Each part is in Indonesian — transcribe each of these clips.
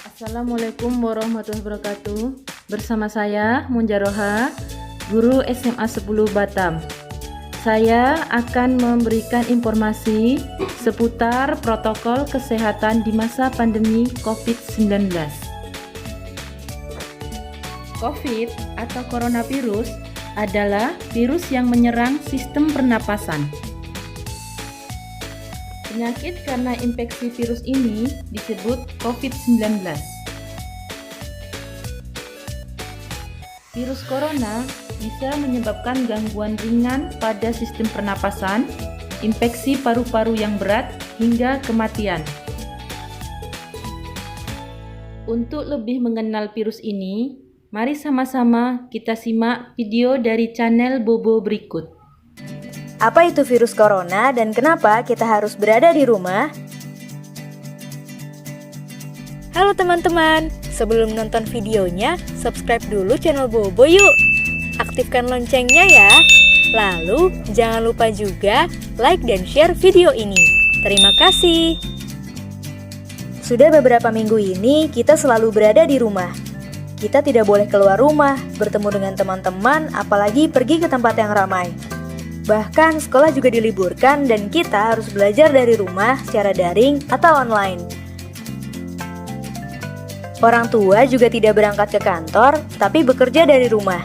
Assalamualaikum warahmatullahi wabarakatuh. Bersama saya Munjaroha, guru SMA 10 Batam. Saya akan memberikan informasi seputar protokol kesehatan di masa pandemi COVID-19. COVID atau coronavirus adalah virus yang menyerang sistem pernapasan. Penyakit karena infeksi virus ini disebut COVID-19. Virus corona bisa menyebabkan gangguan ringan pada sistem pernapasan, infeksi paru-paru yang berat, hingga kematian. Untuk lebih mengenal virus ini, mari sama-sama kita simak video dari channel Bobo berikut. Apa itu virus corona dan kenapa kita harus berada di rumah? Halo teman-teman, sebelum nonton videonya, subscribe dulu channel Bobo yuk. Aktifkan loncengnya ya. Lalu, jangan lupa juga like dan share video ini. Terima kasih. Sudah beberapa minggu ini, kita selalu berada di rumah. Kita tidak boleh keluar rumah, bertemu dengan teman-teman, apalagi pergi ke tempat yang ramai. Bahkan sekolah juga diliburkan dan kita harus belajar dari rumah secara daring atau online. Orang tua juga tidak berangkat ke kantor, tapi bekerja dari rumah.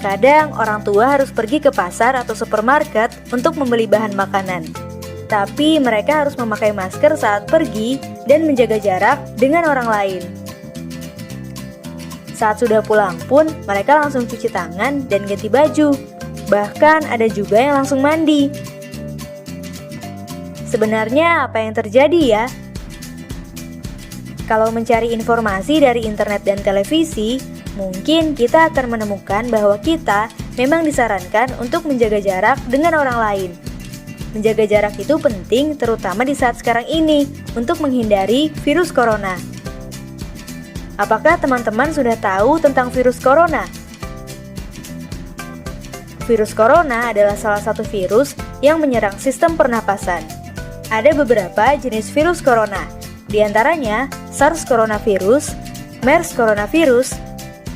Kadang orang tua harus pergi ke pasar atau supermarket untuk membeli bahan makanan. Tapi mereka harus memakai masker saat pergi dan menjaga jarak dengan orang lain. Saat sudah pulang pun, mereka langsung cuci tangan dan ganti baju. Bahkan ada juga yang langsung mandi. Sebenarnya apa yang terjadi ya? Kalau mencari informasi dari internet dan televisi, mungkin kita akan menemukan bahwa kita memang disarankan untuk menjaga jarak dengan orang lain. Menjaga jarak itu penting terutama di saat sekarang ini untuk menghindari virus corona. Apakah teman-teman sudah tahu tentang virus corona? Virus corona adalah salah satu virus yang menyerang sistem pernapasan. Ada beberapa jenis virus corona, di antaranya SARS coronavirus, MERS coronavirus,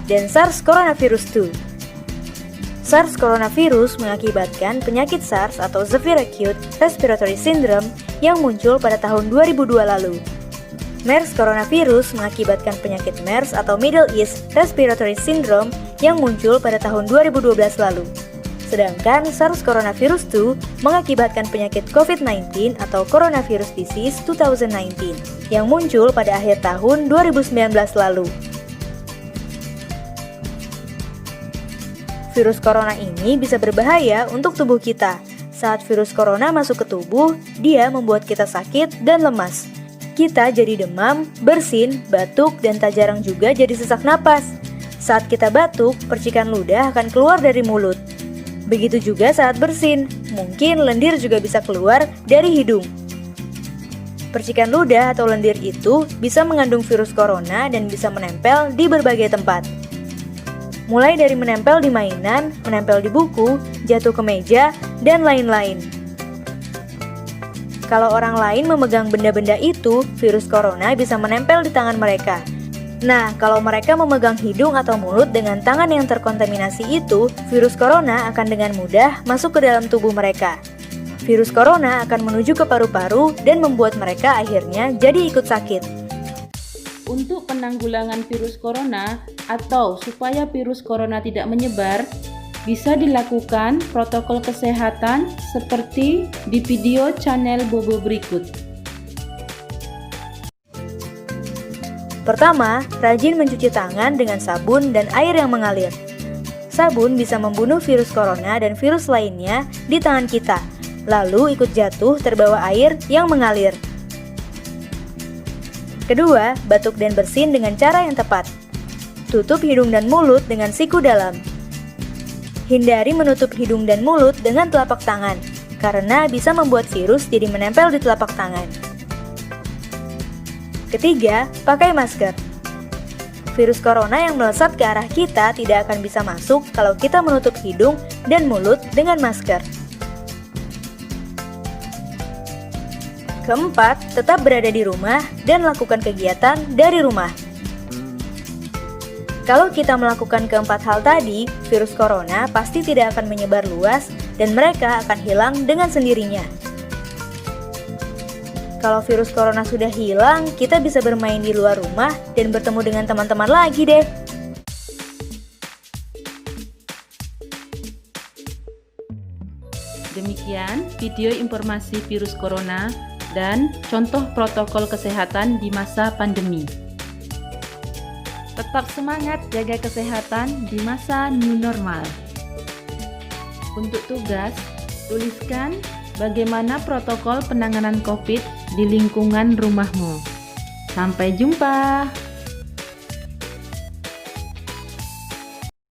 dan SARS coronavirus 2. SARS coronavirus mengakibatkan penyakit SARS atau Severe Acute Respiratory Syndrome yang muncul pada tahun 2002 lalu. MERS coronavirus mengakibatkan penyakit MERS atau Middle East Respiratory Syndrome yang muncul pada tahun 2012 lalu. Sedangkan SARS coronavirus 2 mengakibatkan penyakit COVID-19 atau Coronavirus Disease 2019 yang muncul pada akhir tahun 2019 lalu. Virus corona ini bisa berbahaya untuk tubuh kita. Saat virus corona masuk ke tubuh, dia membuat kita sakit dan lemas. Kita jadi demam, bersin, batuk, dan tak jarang juga jadi sesak napas. Saat kita batuk, percikan ludah akan keluar dari mulut. Begitu juga saat bersin, mungkin lendir juga bisa keluar dari hidung. Percikan ludah atau lendir itu bisa mengandung virus corona dan bisa menempel di berbagai tempat. Mulai dari menempel di mainan, menempel di buku, jatuh ke meja, dan lain-lain. Kalau orang lain memegang benda-benda itu, virus corona bisa menempel di tangan mereka. Nah, kalau mereka memegang hidung atau mulut dengan tangan yang terkontaminasi itu, virus corona akan dengan mudah masuk ke dalam tubuh mereka. Virus corona akan menuju ke paru-paru dan membuat mereka akhirnya jadi ikut sakit. Untuk penanggulangan virus corona atau supaya virus corona tidak menyebar, bisa dilakukan protokol kesehatan seperti di video channel Bobo berikut. Pertama, rajin mencuci tangan dengan sabun dan air yang mengalir. Sabun bisa membunuh virus corona dan virus lainnya di tangan kita, lalu ikut jatuh terbawa air yang mengalir. Kedua, batuk dan bersin dengan cara yang tepat. Tutup hidung dan mulut dengan siku dalam. Hindari menutup hidung dan mulut dengan telapak tangan, karena bisa membuat virus jadi menempel di telapak tangan. Ketiga, pakai masker. Virus corona yang melesat ke arah kita tidak akan bisa masuk kalau kita menutup hidung dan mulut dengan masker. Keempat, tetap berada di rumah dan lakukan kegiatan dari rumah. Kalau kita melakukan keempat hal tadi, virus corona pasti tidak akan menyebar luas dan mereka akan hilang dengan sendirinya. Kalau virus corona sudah hilang, kita bisa bermain di luar rumah dan bertemu dengan teman-teman lagi deh. Demikian video informasi virus corona dan contoh protokol kesehatan di masa pandemi. Tetap semangat jaga kesehatan di masa new normal. Untuk tugas, tuliskan bagaimana protokol penanganan COVID di lingkungan rumahmu. Sampai jumpa.